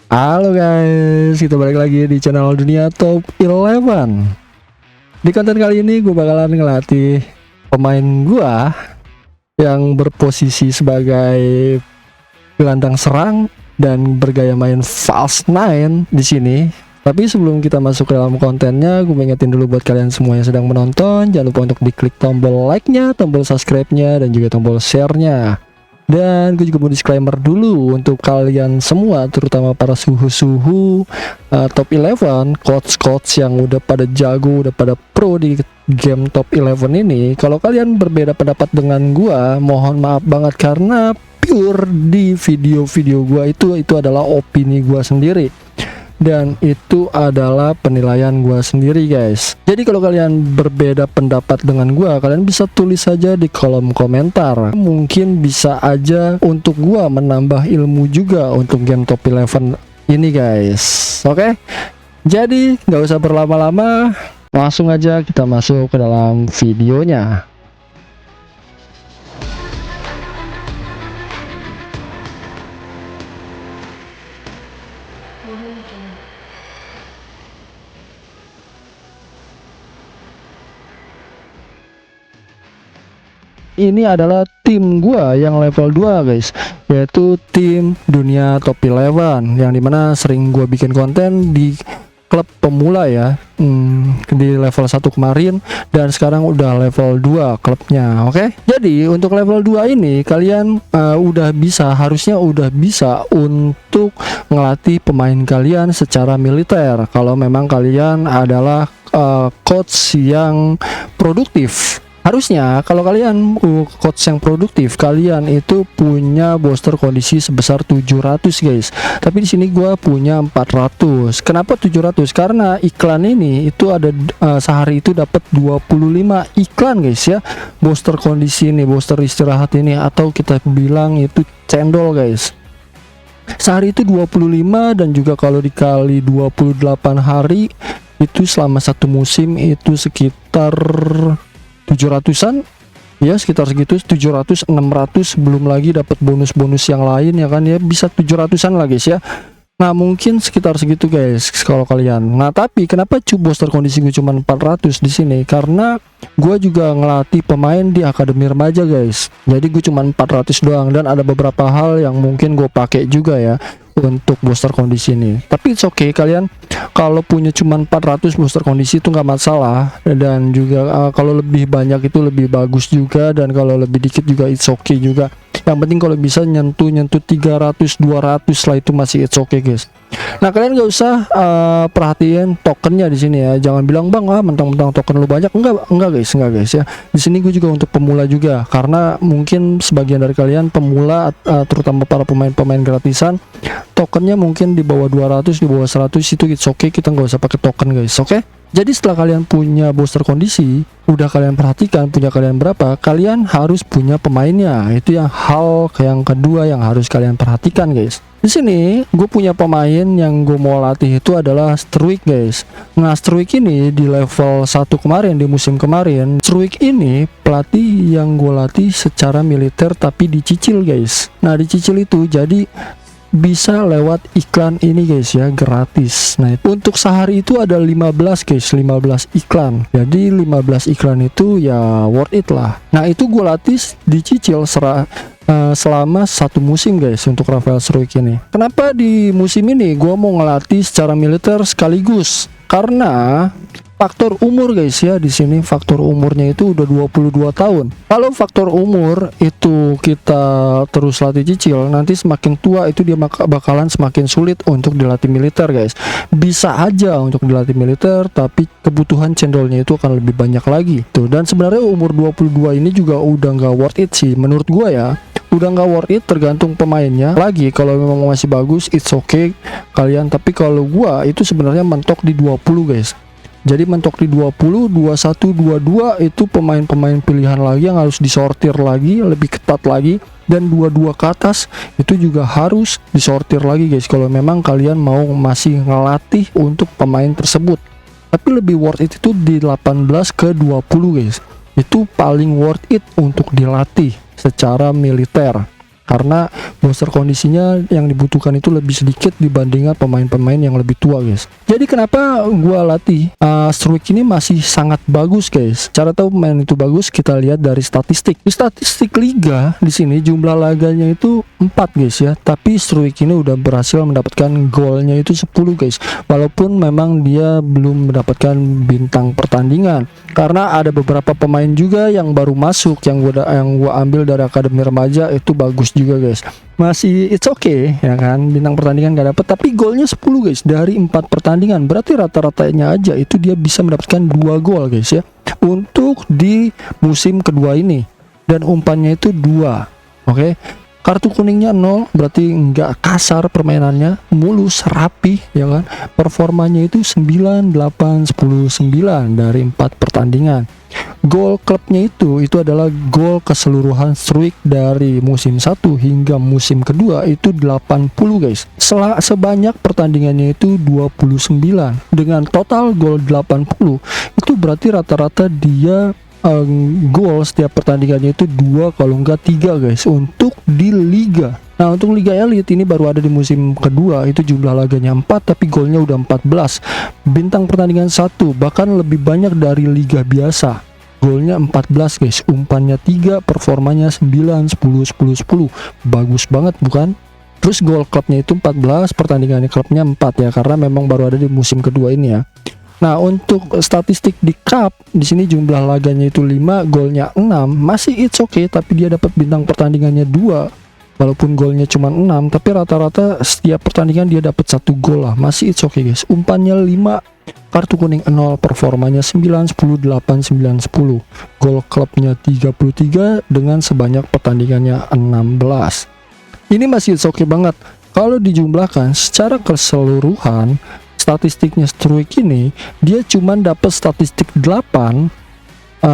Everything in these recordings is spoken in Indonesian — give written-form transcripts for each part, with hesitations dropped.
Halo guys, kita balik lagi di channel Dunia Top 11. Di konten kali ini gue bakalan ngelatih pemain gua yang berposisi sebagai gelandang serang dan bergaya main false nine di sini. Tapi sebelum kita masuk ke dalam kontennya, gue ingetin dulu buat kalian semua yang sedang menonton, jangan lupa untuk diklik tombol like-nya, tombol subscribe-nya, dan juga tombol share-nya. Dan gue juga mau disclaimer dulu untuk kalian semua, terutama para suhu-suhu top 11, coach-coach yang udah pada jago, udah pada pro di game top 11 ini. Kalau kalian berbeda pendapat dengan gua, mohon maaf banget karena pure di video-video gua itu adalah opini gua sendiri. Dan itu adalah penilaian gua sendiri guys. Jadi kalau kalian berbeda pendapat dengan gua, kalian bisa tulis saja di kolom komentar. Mungkin bisa aja untuk gua menambah ilmu juga untuk game top 11 ini guys. Oke, jadi nggak usah berlama-lama, langsung aja kita masuk ke dalam videonya. Ini adalah tim gua yang level 2 guys, yaitu tim Dunia Top 11, yang dimana sering gua bikin konten di klub pemula ya, di level 1 kemarin, dan sekarang udah level 2 klubnya. Oke, jadi untuk level 2 ini kalian harusnya udah bisa untuk ngelatih pemain kalian secara militer kalau memang kalian adalah coach yang produktif. Harusnya kalau kalian coach yang produktif, kalian itu punya booster kondisi sebesar 700 guys. Tapi di sini gua punya 400. Kenapa 700? Karena iklan ini itu ada sehari itu dapat 25 iklan guys ya. Booster kondisi ini, booster istirahat ini, atau kita bilang itu cendol guys. Sehari itu 25, dan juga kalau dikali 28 hari itu selama satu musim itu sekitar 700-an ya, sekitar segitu, 700 600, belum lagi dapat bonus-bonus yang lain ya kan ya, bisa 700-an lah guys ya. Nah mungkin sekitar segitu guys kalau kalian. Nah tapi kenapa booster kondisi gue cuma 400 di sini? Karena gue juga ngelatih pemain di akademi remaja guys, jadi gue cuma 400 doang, dan ada beberapa hal yang mungkin gue pakai juga ya untuk booster kondisi ini. Tapi it's okay, kalian kalau punya cuma 400 booster kondisi itu nggak masalah, dan juga kalau lebih banyak itu lebih bagus juga, dan kalau lebih dikit juga it's okay juga. Yang penting kalau bisa nyentuh 300 200 lah, itu masih it's okay guys. Nah kalian nggak usah perhatiin tokennya di sini ya, jangan bilang bang mentang-mentang token lu banyak. Enggak guys ya. Di sini gue juga untuk pemula juga, karena mungkin sebagian dari kalian pemula, terutama para pemain-pemain gratisan, tokennya mungkin di bawah 200, di bawah 100, itu it's okay, kita nggak usah pakai token guys. Oke, jadi setelah kalian punya booster kondisi, udah kalian perhatikan punya kalian berapa, kalian harus punya pemainnya. Itu yang hal yang kedua yang harus kalian perhatikan guys. Di sini gue punya pemain yang gue mau latih itu adalah Struik guys. Nah Struik ini di level 1 kemarin, di musim kemarin, Struik ini pelatih yang gue latih secara militer tapi dicicil guys. Nah dicicil itu jadi bisa lewat iklan ini guys ya, gratis. Nah untuk sehari itu ada 15 guys, 15 iklan. Jadi 15 iklan itu ya worth it lah. Nah itu gue latih dicicil selama satu musim guys untuk Rafael Struik ini. Kenapa di musim ini gue mau ngelatih secara militer sekaligus? Karena faktor umur guys ya, di sini faktor umurnya itu udah 22 tahun. Kalau faktor umur itu kita terus latih cicil, nanti semakin tua itu dia bakalan semakin sulit untuk dilatih militer guys. Bisa aja untuk dilatih militer, tapi kebutuhan cendolnya itu akan lebih banyak lagi tuh. Dan sebenarnya umur 22 ini juga udah nggak worth it sih menurut gua ya. Udah nggak worth it, tergantung pemainnya lagi. Kalau memang masih bagus it's okay kalian, tapi kalau gua itu sebenarnya mentok di 20 guys. Jadi mentok di 20, 21, 22 itu pemain-pemain pilihan lagi yang harus disortir lagi, lebih ketat lagi. Dan 22 ke atas itu juga harus disortir lagi guys, kalau memang kalian mau masih ngelatih untuk pemain tersebut. Tapi lebih worth it itu di 18 ke 20 guys. Itu paling worth it untuk dilatih secara militer. karena booster kondisinya yang dibutuhkan itu lebih sedikit dibandingkan pemain-pemain yang lebih tua guys. Jadi kenapa gua latih Struik ini masih sangat bagus guys. Cara tahu pemain itu bagus kita lihat dari statistik. Di statistik liga di sini jumlah laganya itu 4 guys ya, tapi Struik ini udah berhasil mendapatkan golnya itu 10 guys, walaupun memang dia belum mendapatkan bintang pertandingan karena ada beberapa pemain juga yang baru masuk yang gua ambil dari akademi remaja itu bagus juga guys. Masih it's okay ya kan, bintang pertandingan gak dapet tapi golnya 10 guys dari 4 pertandingan, berarti rata-ratanya aja itu dia bisa mendapatkan 2 gol guys ya untuk di musim kedua ini, dan umpannya itu 2. Oke, kartu kuningnya 0, berarti nggak kasar permainannya, mulus, rapi ya kan. Performanya itu 9, 8, 10, 9 dari 4 pertandingan. Gol klubnya itu adalah gol keseluruhan Struik dari musim 1 hingga musim kedua itu 80 guys. Sebanyak pertandingannya itu 29 dengan total gol 80. Itu berarti rata-rata dia gol setiap pertandingannya itu 2 kalau enggak 3 guys untuk di liga. Nah untuk liga elit ini baru ada di musim kedua, itu jumlah laganya 4 tapi golnya udah 14. Bintang pertandingan 1 bahkan lebih banyak dari liga biasa, golnya 14 guys, umpannya 3, performanya 9, 10, 10, 10. Bagus banget bukan? Terus gol klubnya itu 14, pertandingannya klubnya 4 ya, karena memang baru ada di musim kedua ini ya. Nah untuk statistik di cup di sini jumlah laganya itu 5, golnya 6, masih it's okay tapi dia dapat bintang pertandingannya 2. Walaupun golnya cuma 6 tapi rata-rata setiap pertandingan dia dapat 1 gol lah, masih it's okay guys. Umpannya 5, kartu kuning 0, performanya 9, 10, 8, 9, 10. Gol klubnya 33 dengan sebanyak pertandingannya 16. Ini masih it's okay banget. Kalau dijumlahkan secara keseluruhan statistiknya Struik ini, dia cuma dapat statistik 8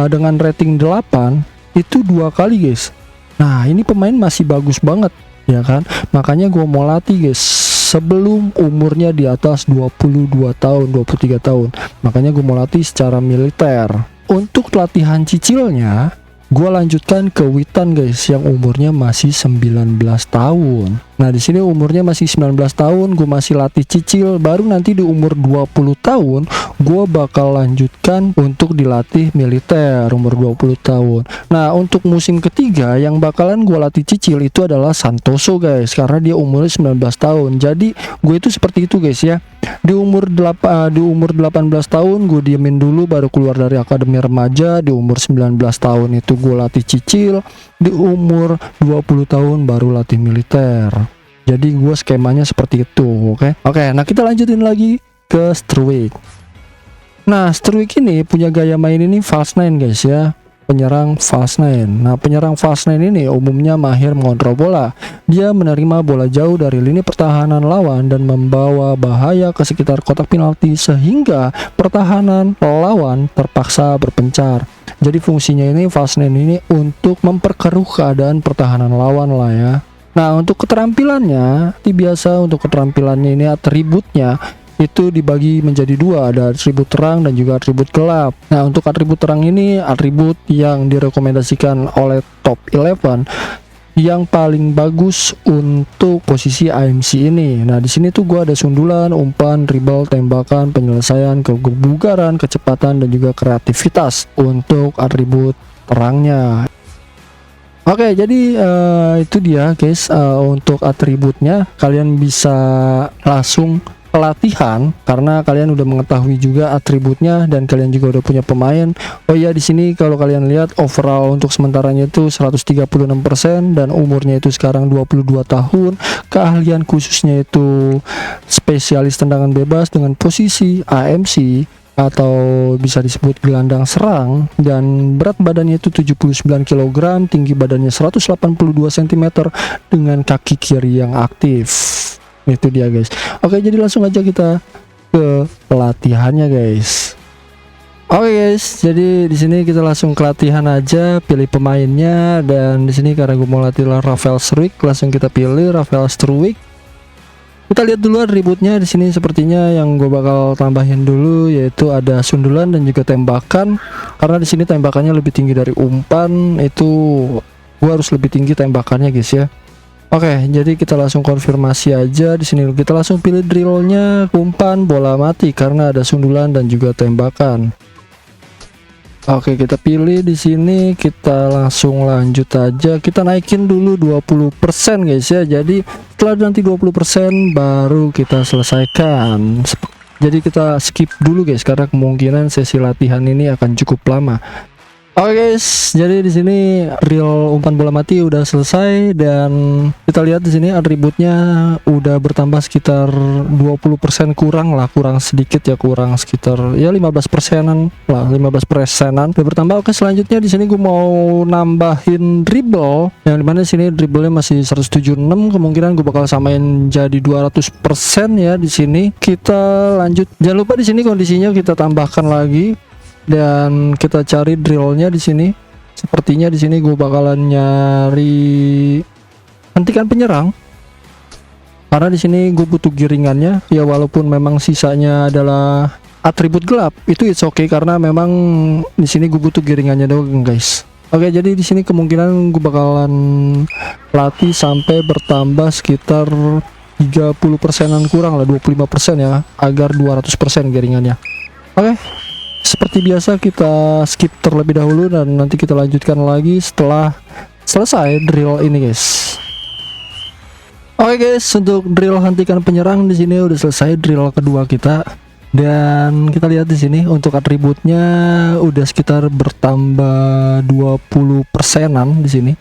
dengan rating 8 itu 2 kali guys. Nah ini pemain masih bagus banget ya kan, makanya gue mau latih guys sebelum umurnya di atas 22 tahun 23 tahun, makanya gue mau latih secara militer. Untuk latihan cicilnya gue lanjutkan ke Witan guys yang umurnya masih 19 tahun. Nah di sini umurnya masih 19 tahun, gue masih latih cicil, baru nanti di umur 20 tahun gue bakal lanjutkan untuk dilatih militer umur 20 tahun. Nah untuk musim ketiga yang bakalan gue latih cicil itu adalah Santoso guys, karena dia umurnya 19 tahun. Jadi gue itu seperti itu guys ya. Di umur 18 tahun gue diemin dulu baru keluar dari akademi remaja. Di umur 19 tahun itu gue latih cicil. Di umur 20 tahun baru latih militer. Jadi gue skemanya seperti itu. Oke, nah kita lanjutin lagi ke Struik. Nah Struik ini punya gaya main ini false nine guys ya, penyerang false nine. Nah penyerang false nine ini umumnya mahir mengontrol bola. Dia menerima bola jauh dari lini pertahanan lawan dan membawa bahaya ke sekitar kotak penalti sehingga pertahanan lawan terpaksa berpencar. Jadi fungsinya ini false nine ini untuk memperkeruh keadaan pertahanan lawan lah ya. Nah untuk keterampilannya, biasa untuk keterampilannya ini atributnya itu dibagi menjadi 2, ada atribut terang dan juga atribut gelap. Nah untuk atribut terang ini atribut yang direkomendasikan oleh top 11 yang paling bagus untuk posisi AMC ini. Nah di sini tuh gua ada sundulan, umpan, dribble, tembakan, penyelesaian, kebugaran, kecepatan dan juga kreativitas untuk atribut terangnya. Oke, jadi itu dia guys untuk atributnya. Kalian bisa langsung pelatihan karena kalian udah mengetahui juga atributnya dan kalian juga udah punya pemain. Oh ya, di sini kalau kalian lihat overall untuk sementaranya itu 136% dan umurnya itu sekarang 22 tahun. Keahlian khususnya itu spesialis tendangan bebas dengan posisi AMC atau bisa disebut gelandang serang, dan berat badannya itu 79 kg, tinggi badannya 182 cm dengan kaki kiri yang aktif. Itu dia guys. Oke, jadi langsung aja kita ke pelatihannya guys. Oke guys, jadi di sini kita langsung ke latihan aja, pilih pemainnya, dan di sini karena gue mau latih Rafael Struik, langsung kita pilih Rafael Struik. Kita lihat dulu atributnya. Di sini sepertinya yang gue bakal tambahin dulu yaitu ada sundulan dan juga tembakan, karena di sini tembakannya lebih tinggi dari umpan, itu gue harus lebih tinggi tembakannya guys ya. Oke, jadi kita langsung konfirmasi aja di sini. Kita langsung pilih drillnya umpan bola mati karena ada sundulan dan juga tembakan. Oke, kita pilih di sini, kita langsung lanjut aja. Kita naikin dulu 20% guys ya. Jadi setelah nanti 20% baru kita selesaikan. Jadi kita skip dulu guys karena kemungkinan sesi latihan ini akan cukup lama. Oke guys, jadi di sini drill umpan bola mati udah selesai dan kita lihat di sini atributnya udah bertambah sekitar 20% kurang sedikit ya, kurang sekitar ya 15%-an lah, 15%-an udah bertambah. Oke, selanjutnya di sini gue mau nambahin dribble, yang dimana di sini dribblenya masih 176, kemungkinan gue bakal samain jadi 200% ya. Di sini kita lanjut, jangan lupa di sini kondisinya kita tambahkan lagi. Dan kita cari drillnya di sini. Sepertinya di sini gue bakalan nyari hentikan penyerang, karena di sini gue butuh giringannya ya, walaupun memang sisanya adalah atribut gelap, itu it's okay karena memang di sini gue butuh giringannya doang guys. Oke, jadi di sini kemungkinan gue bakalan latih sampai bertambah sekitar 30%-an kurang lah, 25% ya, agar 200% giringannya. Oke, seperti biasa kita skip terlebih dahulu dan nanti kita lanjutkan lagi setelah selesai drill ini guys. Oke guys, untuk drill hentikan penyerang di sini udah selesai drill kedua kita, dan kita lihat di sini untuk atributnya udah sekitar bertambah 20%-an di sini.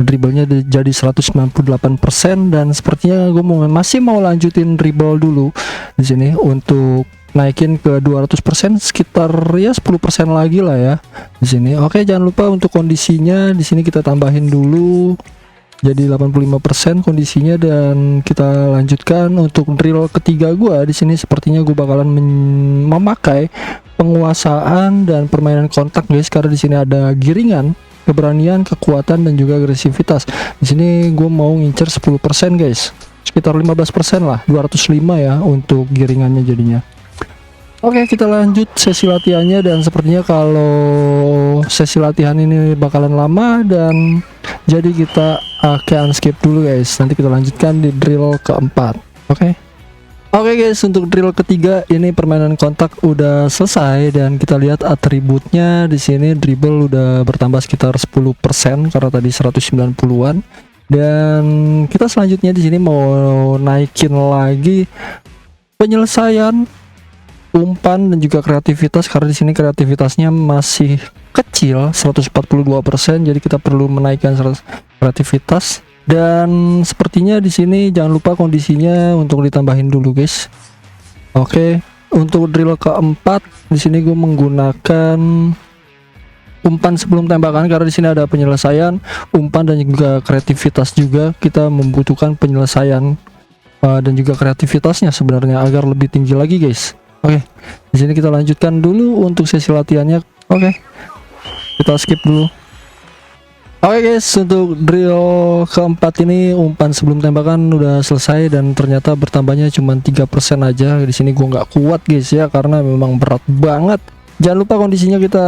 Dribblenya jadi 198% dan sepertinya gue masih mau lanjutin dribble dulu di sini untuk naikin ke 200%, sekitar ya 10% lagi lah ya di sini. Oke, jangan lupa untuk kondisinya di sini kita tambahin dulu jadi 85% kondisinya, dan kita lanjutkan untuk drill ketiga gua di sini. Sepertinya gue bakalan memakai penguasaan dan permainan kontak guys, karena di sini ada giringan, keberanian, kekuatan dan juga agresivitas. Di sini gue mau ngincer 10% guys, sekitar 15% lah, 205 ya untuk giringannya jadinya. Oke, kita lanjut sesi latihannya, dan sepertinya kalau sesi latihan ini bakalan lama dan jadi kita akan skip dulu guys. Nanti kita lanjutkan di drill keempat. Oke guys, untuk drill ketiga ini permainan kontak udah selesai, dan kita lihat atributnya di sini dribble udah bertambah sekitar 10% karena tadi 190-an. Dan kita selanjutnya di sini mau naikin lagi penyelesaian, umpan dan juga kreativitas, karena di sini kreativitasnya masih kecil 142%, jadi kita perlu menaikkan kreativitas. Dan sepertinya di sini jangan lupa kondisinya untuk ditambahin dulu guys. Oke, untuk drill keempat di sini gue menggunakan umpan sebelum tembakan, karena di sini ada penyelesaian, umpan dan juga kreativitas juga. Kita membutuhkan penyelesaian dan juga kreativitasnya sebenarnya agar lebih tinggi lagi guys. Oke, di sini kita lanjutkan dulu untuk sesi latihannya. Oke, kita skip dulu. Oke guys, untuk drill keempat ini umpan sebelum tembakan udah selesai, dan ternyata bertambahnya cuma 3% aja. Di sini gua nggak kuat guys ya, karena memang berat banget. Jangan lupa kondisinya kita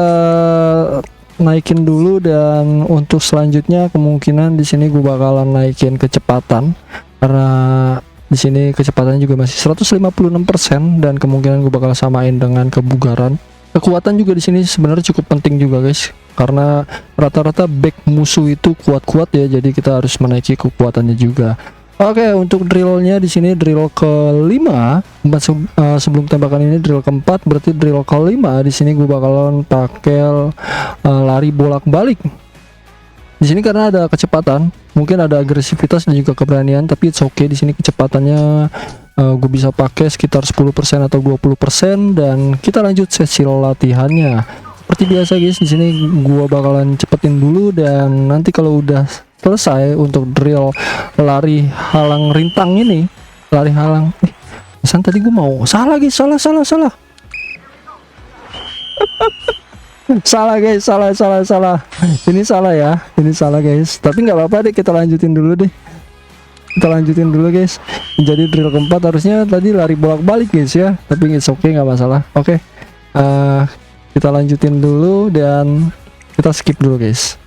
naikin dulu, dan untuk selanjutnya kemungkinan di sini gua bakalan naikin kecepatan, karena di sini kecepatannya juga masih 156%, dan kemungkinan gue bakal samain dengan kebugaran. Kekuatan juga di sini sebenarnya cukup penting juga guys, karena rata-rata back musuh itu kuat-kuat ya, jadi kita harus menaiki kekuatannya juga. Oke, untuk drillnya di sini drill kelima, sebelum tembakan ini drill keempat, berarti drill kelima di sini gue bakalan pakai lari bolak-balik. Di sini karena ada kecepatan, mungkin ada agresivitas dan juga keberanian, tapi it's okay. Di sini kecepatannya gue bisa pakai sekitar 10% atau 20%, dan kita lanjut sesi latihannya. Seperti biasa guys, di sini gue bakalan cepetin dulu, dan nanti kalau udah selesai untuk drill lari halang rintang ini, lari halang. Pesan tadi gue mau salah guys, salah. Salah guys, salah. Ini salah ya, ini salah guys. Tapi nggak apa-apa deh, kita lanjutin dulu deh. Guys. Jadi drill keempat harusnya tadi lari bolak-balik guys ya, tapi it's okay, nggak masalah. Oke, kita lanjutin dulu dan kita skip dulu guys.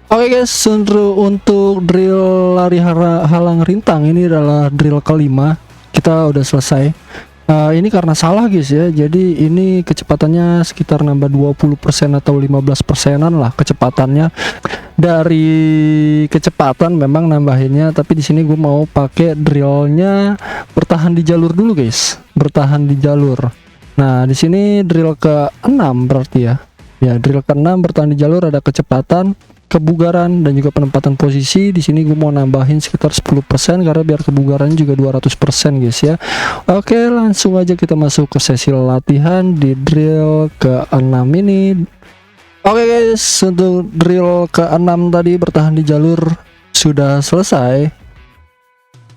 Oke guys, untuk drill lari halang rintang ini adalah drill kelima. Kita udah selesai. Ini karena salah guys ya. Jadi ini kecepatannya sekitar nambah 20% atau 15%-an lah kecepatannya. Dari kecepatan memang nambahinnya, tapi di sini gue mau pakai drillnya bertahan di jalur dulu guys. Bertahan di jalur. Nah, di sini drill ke-6 berarti ya. Ya, drill ke-6 bertahan di jalur, ada kecepatan, kebugaran, dan juga penempatan posisi. Di sini gue mau nambahin sekitar 10% karena biar kebugaran juga 200% guys ya. Oke, langsung aja kita masuk ke sesi latihan di drill ke-6 ini. Oke guys, untuk drill ke-6 tadi bertahan di jalur sudah selesai.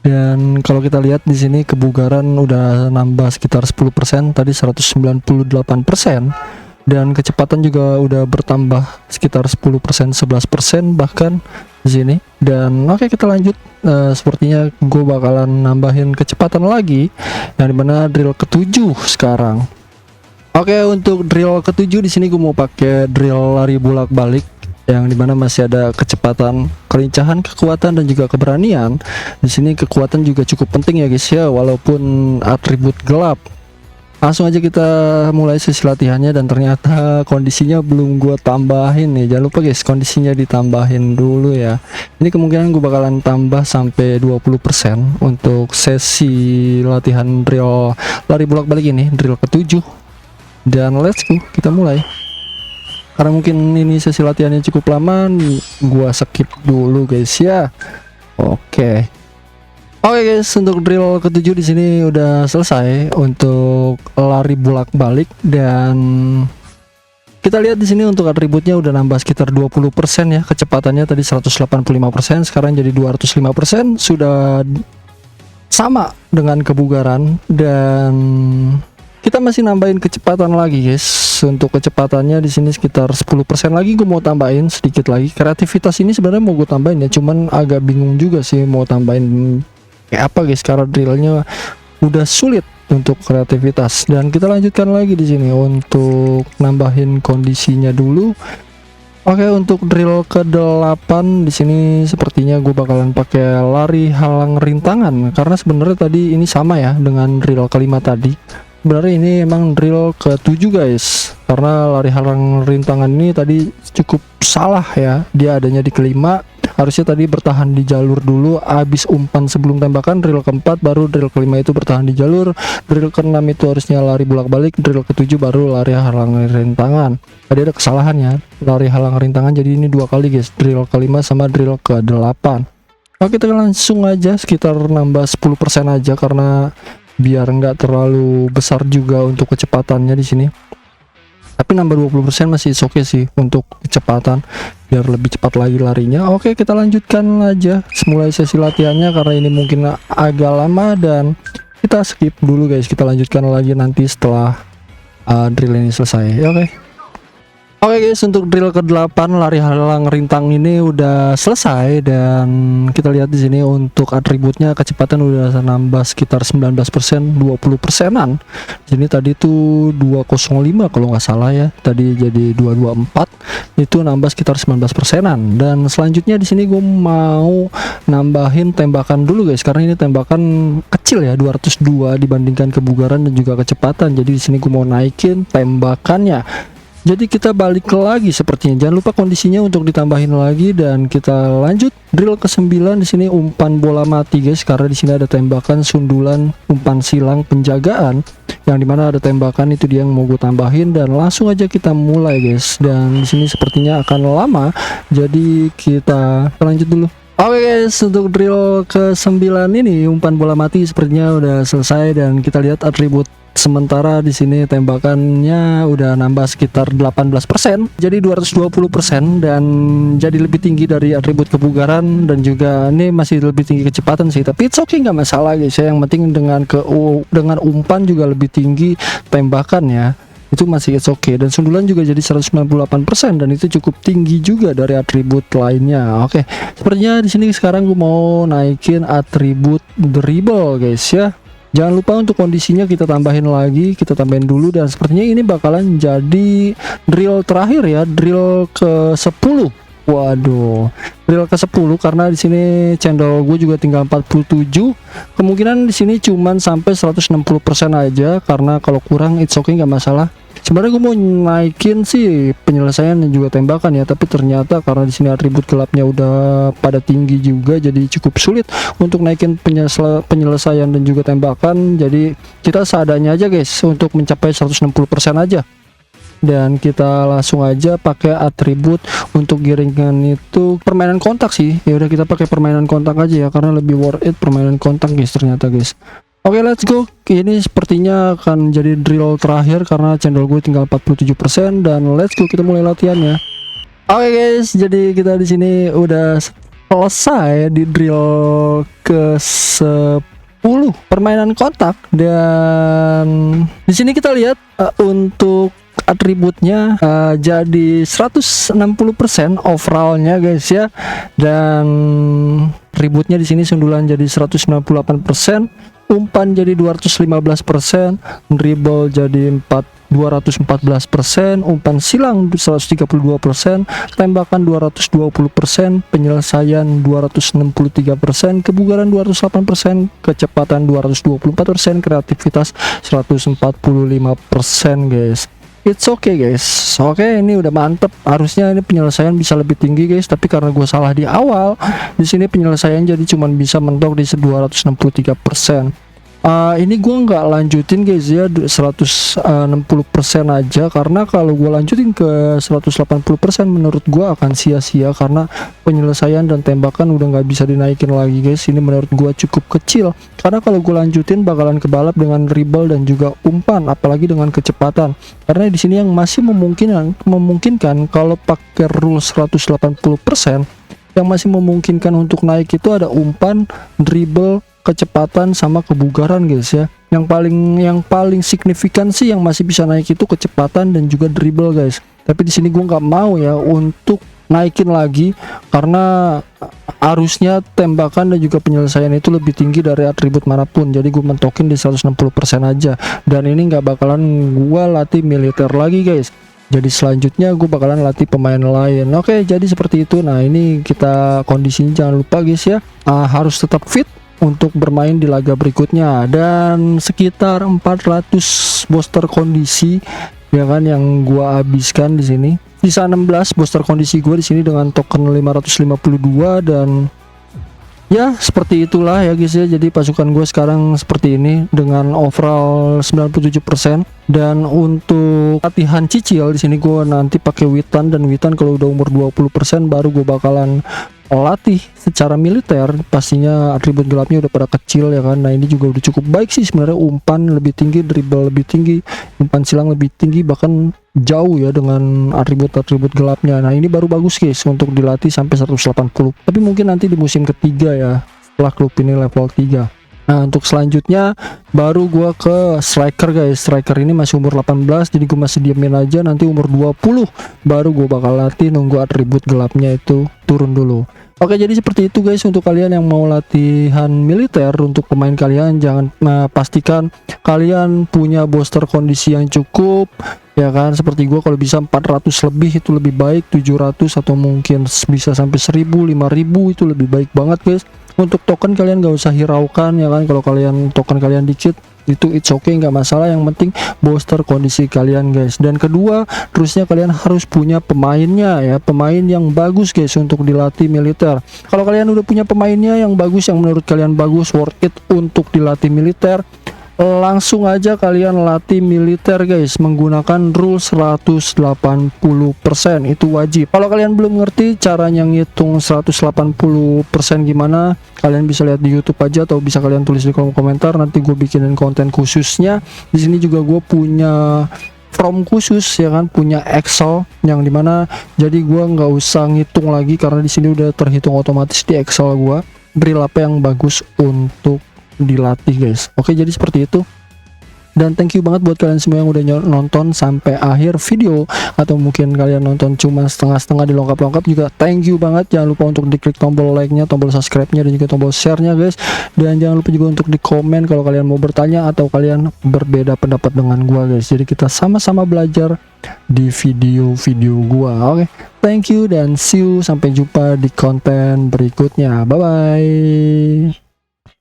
Dan kalau kita lihat di sini kebugaran udah nambah sekitar 10%, tadi 198%. Dan kecepatan juga udah bertambah sekitar 10%, 11% bahkan di sini. Dan oke, kita lanjut. Sepertinya gue bakalan nambahin kecepatan lagi, yang dimana drill ke-7 sekarang. Oke, untuk drill ke-7 di sini gue mau pakai drill lari bolak-balik, yang dimana masih ada kecepatan, kelincahan, kekuatan, dan juga keberanian. Di sini kekuatan juga cukup penting ya guys ya, walaupun atribut gelap. Langsung aja kita mulai sesi latihannya, dan ternyata kondisinya belum gua tambahin nih. Jangan lupa guys, kondisinya ditambahin dulu ya. Ini kemungkinan gue bakalan tambah sampai 20% untuk sesi latihan drill lari bolak-balik ini, drill ke-7. Dan let's go, kita mulai. Karena mungkin ini sesi latihannya cukup lama, gua skip dulu guys ya. Oke. Oke guys, untuk drill ke-7 di sini udah selesai untuk lari bolak-balik, dan kita lihat di sini untuk atributnya udah nambah sekitar 20% ya. Kecepatannya tadi 185%, sekarang jadi 205%, sudah sama dengan kebugaran. Dan kita masih nambahin kecepatan lagi guys. Untuk kecepatannya di sini sekitar 10% lagi gue mau tambahin sedikit lagi. Kreativitas ini sebenarnya mau gue tambahin ya, cuman agak bingung juga sih mau tambahin kayak apa guys, karena drillnya udah sulit untuk kreativitas. Dan kita lanjutkan lagi di sini untuk nambahin kondisinya dulu. Oke, untuk drill ke-8 di sini sepertinya gue bakalan pakai lari halang rintangan, karena sebenarnya tadi ini sama ya dengan drill kelima tadi. Sebenarnya ini emang drill ke-7 guys, karena lari halang rintangan ini tadi cukup salah ya, dia adanya di kelima. Harusnya tadi bertahan di jalur dulu, habis umpan sebelum tembakan. Drill ke-4 baru drill kelima itu bertahan di jalur. Drill ke-6 itu harusnya lari bolak-balik. Drill ke-7 baru lari halang rintangan. Tadi ada kesalahannya, lari halang rintangan, jadi ini 2 kali guys, drill kelima sama drill ke-8. Oke, kita langsung aja sekitar nambah 10% aja, karena biar nggak terlalu besar juga untuk kecepatannya di sini. Tapi nambah 20% masih oke sih untuk kecepatan, biar lebih cepat lagi larinya. Oke, kita lanjutkan aja mulai sesi latihannya, karena ini mungkin agak lama, dan kita skip dulu guys. Kita lanjutkan lagi nanti setelah drill ini selesai. Oke guys, untuk drill ke-8 lari halang rintang ini udah selesai, dan kita lihat di sini untuk atributnya kecepatan udah nambah sekitar 19%, 20%-an. Jadi tadi tuh 205 kalau nggak salah ya, tadi jadi 224, itu nambah sekitar 19%-an. Dan selanjutnya di sini gue mau nambahin tembakan dulu guys, karena ini tembakan kecil ya, 202 dibandingkan kebugaran dan juga kecepatan. Jadi di sini gue mau naikin tembakannya. Jadi kita balik lagi sepertinya. Jangan lupa kondisinya untuk ditambahin lagi, dan kita lanjut drill ke-9 di sini umpan bola mati guys, karena di sini ada tembakan sundulan, umpan silang, penjagaan, yang dimana ada tembakan, itu dia yang mau gue tambahin. Dan langsung aja kita mulai guys. Dan di sini sepertinya akan lama, jadi kita lanjut dulu. Oke guys, untuk drill ke-9 ini umpan bola mati sepertinya udah selesai, dan kita lihat atribut sementara di sini tembakannya udah nambah sekitar 18%, jadi 220%, dan jadi lebih tinggi dari atribut kebugaran, dan juga ini masih lebih tinggi kecepatan sih, tapi it's okay, nggak masalah guys ya. Yang penting dengan umpan juga lebih tinggi tembakannya, itu masih it's okay. Dan sundulan juga jadi 198%, dan itu cukup tinggi juga dari atribut lainnya. Oke, sepertinya di sini sekarang gue mau naikin atribut dribble guys ya. Jangan lupa untuk kondisinya kita tambahin lagi, kita tambahin dulu, dan sepertinya ini bakalan jadi drill terakhir ya, drill ke-10 Waduh, drill ke-10 karena di sini cendol gue juga tinggal 47. Kemungkinan di sini cuman sampai 160% aja karena kalau kurang it's okay, nggak masalah. Sebenarnya gue mau naikin sih penyelesaian dan juga tembakan ya, tapi ternyata karena di sini atribut gelapnya udah pada tinggi juga, jadi cukup sulit untuk naikin penyelesaian dan juga tembakan. Jadi kita seadanya aja guys untuk mencapai 160% aja. Dan kita langsung aja pakai atribut untuk giringan itu permainan kontak sih. Ya udah kita pakai permainan kontak aja ya karena lebih worth it permainan kontak guys ternyata guys. Oke, let's go. Ini sepertinya akan jadi drill terakhir karena cendol gue tinggal 47% dan let's go kita mulai latihannya. Oke guys, jadi kita di sini udah selesai di drill ke-10 permainan kontak dan di sini kita lihat untuk atributnya jadi 160% overallnya guys ya, dan atributnya di sini sundulan jadi 198%, umpan jadi 215%, dribble jadi 214%, umpan silang 132%, tembakan 220%, penyelesaian 263%, kebugaran 208%, kecepatan 224%, kreativitas 145% guys. It's okay guys. Oke, ini udah mantep. Harusnya ini penyelesaian bisa lebih tinggi guys, tapi karena gue salah di awal, di sini penyelesaian jadi cuman bisa mentok di 263%. Ini gue nggak lanjutin guys ya 160% aja, karena kalau gue lanjutin ke 180% menurut gue akan sia-sia karena penyelesaian dan tembakan udah nggak bisa dinaikin lagi guys. Ini menurut gue cukup kecil karena kalau gue lanjutin bakalan kebalap dengan dribble dan juga umpan, apalagi dengan kecepatan. Karena di sini yang masih memungkinkan kalau pakai rule 180%, yang masih memungkinkan untuk naik itu ada umpan, dribble, kecepatan sama kebugaran guys ya. Yang paling signifikan sih yang masih bisa naik itu kecepatan dan juga dribble guys. Tapi di sini gue nggak mau ya untuk naikin lagi karena harusnya tembakan dan juga penyelesaian itu lebih tinggi dari atribut manapun. Jadi gue mentokin di 160% aja, dan ini nggak bakalan gue latih militer lagi guys. Jadi selanjutnya gue bakalan latih pemain lain. Oke, jadi seperti itu. Nah, ini kita kondisinya jangan lupa guys ya, harus tetap fit untuk bermain di laga berikutnya, dan sekitar 400 booster kondisi ya kan yang gua habiskan di sini. Sisa 16 booster kondisi gue di sini dengan token 552, dan ya seperti itulah ya guys ya. Jadi pasukan gue sekarang seperti ini dengan overall 97%, dan untuk latihan cicil di sini gue nanti pakai Witan, dan Witan kalau udah umur 20% baru gue bakalan latih secara militer. Pastinya atribut gelapnya udah pada kecil ya kan. Nah, ini juga udah cukup baik sih sebenarnya, umpan lebih tinggi, dribble lebih tinggi, umpan silang lebih tinggi, bahkan jauh ya dengan atribut-atribut gelapnya. Nah, ini baru bagus guys untuk dilatih sampai 180, tapi mungkin nanti di musim ketiga ya setelah klub ini level 3. Nah, untuk selanjutnya baru gua ke striker guys. Striker ini masih umur 18, jadi gua masih diamin aja. Nanti umur 20 baru gua bakal latih, nunggu atribut gelapnya itu turun dulu. Oke, jadi seperti itu guys untuk kalian yang mau latihan militer. Untuk pemain kalian jangan pastikan kalian punya booster kondisi yang cukup ya kan. Seperti gua kalau bisa 400 lebih itu lebih baik, 700 atau mungkin bisa sampai 1000, 5000 itu lebih baik banget guys. Untuk token kalian gak usah hiraukan ya kan. Kalau kalian token kalian dikit itu it's okay, nggak masalah, yang penting booster kondisi kalian guys. Dan kedua, terusnya kalian harus punya pemainnya ya, pemain yang bagus guys untuk dilatih militer. Kalau kalian udah punya pemainnya yang bagus, yang menurut kalian bagus, worth it untuk dilatih militer, langsung aja kalian latih militer guys menggunakan rule 180%, itu wajib. Kalau kalian belum ngerti caranya ngitung 180% gimana, kalian bisa lihat di YouTube aja atau bisa kalian tulis di kolom komentar, nanti gue bikinin konten khususnya. Di sini juga gue punya form khusus ya kan, punya Excel yang dimana jadi gue nggak usah ngitung lagi karena di sini udah terhitung otomatis di Excel gue drill apa yang bagus untuk dilatih guys. Oke, jadi seperti itu. Dan thank you banget buat kalian semua yang udah nonton sampai akhir video, atau mungkin kalian nonton cuma setengah-setengah di lengkap-lengkap juga thank you banget. Jangan lupa untuk diklik tombol like-nya, tombol subscribe-nya, dan juga tombol share-nya guys. Dan jangan lupa juga untuk di komen kalau kalian mau bertanya atau kalian berbeda pendapat dengan gua guys. Jadi kita sama-sama belajar di video-video gua. Oke, thank you dan see you, sampai jumpa di konten berikutnya. Bye bye.